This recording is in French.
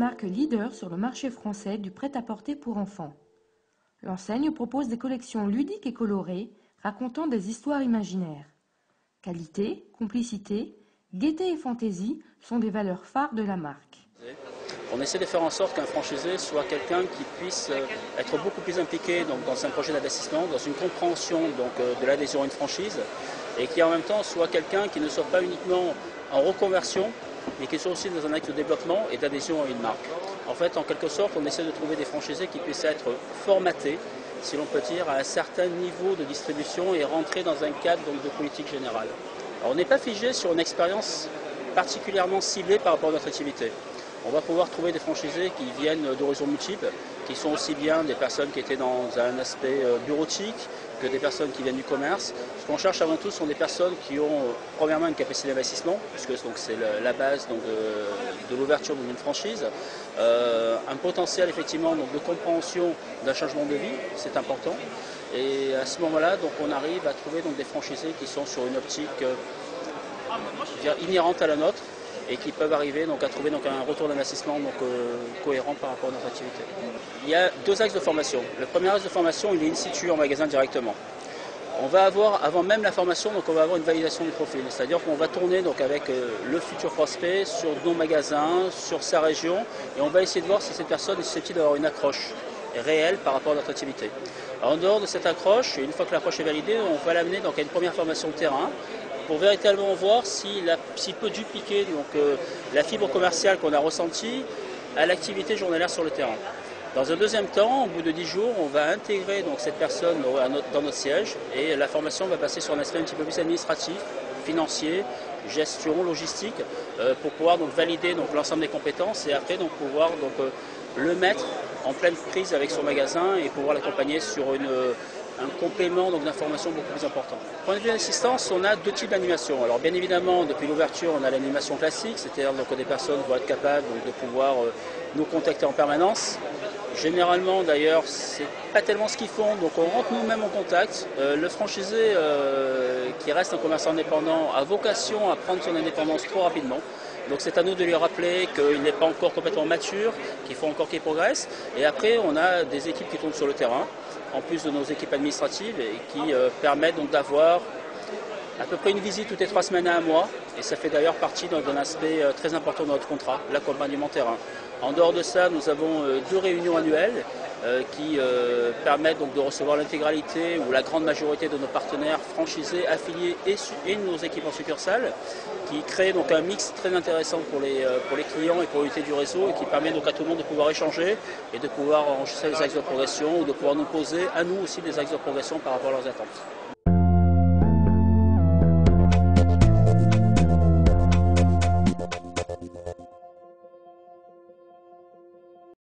marque leader sur le marché français du prêt-à-porter pour enfants. L'enseigne propose des collections ludiques et colorées, racontant des histoires imaginaires. Qualité, complicité, gaieté et fantaisie sont des valeurs phares de la marque. On essaie de faire en sorte qu'un franchisé soit quelqu'un qui puisse être beaucoup plus impliqué dans un projet d'investissement, dans une compréhension de l'adhésion à une franchise, et qui en même temps soit quelqu'un qui ne soit pas uniquement en reconversion, mais qui soit aussi dans un acte de développement et d'adhésion à une marque. En fait, en quelque sorte, on essaie de trouver des franchisés qui puissent être formatés, si l'on peut dire, à un certain niveau de distribution et rentrer dans un cadre de politique générale. Alors, on n'est pas figé sur une expérience particulièrement ciblée par rapport à notre activité. On va pouvoir trouver des franchisés qui viennent d'horizons multiples, qui sont aussi bien des personnes qui étaient dans un aspect bureautique que des personnes qui viennent du commerce. Ce qu'on cherche avant tout sont des personnes qui ont premièrement une capacité d'investissement, puisque c'est la base de l'ouverture d'une franchise, un potentiel effectivement de compréhension d'un changement de vie, c'est important. Et à ce moment-là, on arrive à trouver des franchisés qui sont sur une optique inhérente à la nôtre, et qui peuvent arriver à trouver un retour d'investissement cohérent par rapport à notre activité. Il y a deux axes de formation. Le premier axe de formation, il est in situ en magasin directement. On va avoir, avant même la formation, on va avoir une validation du profil. C'est-à-dire qu'on va tourner avec le futur prospect sur nos magasins, sur sa région, et on va essayer de voir si cette personne est susceptible d'avoir une accroche réelle par rapport à notre activité. Alors, en dehors de cette accroche, une fois que l'approche est validée, on va l'amener à une première formation de terrain, pour véritablement voir s'il peut dupliquer la fibre commerciale qu'on a ressentie à l'activité journalière sur le terrain. Dans un deuxième temps, au bout de 10 jours, on va intégrer cette personne dans notre siège et la formation va passer sur un aspect un petit peu plus administratif, financier, gestion, logistique, pour pouvoir valider l'ensemble des compétences et après pouvoir le mettre en pleine prise avec son magasin et pouvoir l'accompagner sur un complément d'information beaucoup plus important. Point de vue d'assistance, on a deux types d'animation. Alors bien évidemment, depuis l'ouverture, on a l'animation classique, c'est-à-dire que des personnes vont être capables de pouvoir nous contacter en permanence. Généralement d'ailleurs, c'est pas tellement ce qu'ils font, donc on rentre nous-mêmes en contact. Le franchisé qui reste un commerçant indépendant a vocation à prendre son indépendance trop rapidement. Donc c'est à nous de lui rappeler qu'il n'est pas encore complètement mature, qu'il faut encore qu'il progresse. Et après, on a des équipes qui tournent sur le terrain, en plus de nos équipes administratives, et qui permettent d'avoir à peu près une visite toutes les 3 semaines à un mois. Et ça fait d'ailleurs partie d'un aspect très important de notre contrat, l'accompagnement terrain. En dehors de ça, nous avons 2 réunions annuelles qui permettent de recevoir l'intégralité ou la grande majorité de nos partenaires franchisés, affiliés et nos équipes en succursale, qui créent un mix très intéressant pour les clients et pour l'unité du réseau et qui permet à tout le monde de pouvoir échanger et de pouvoir enregistrer des axes de progression ou de pouvoir nous poser à nous aussi des axes de progression par rapport à leurs attentes.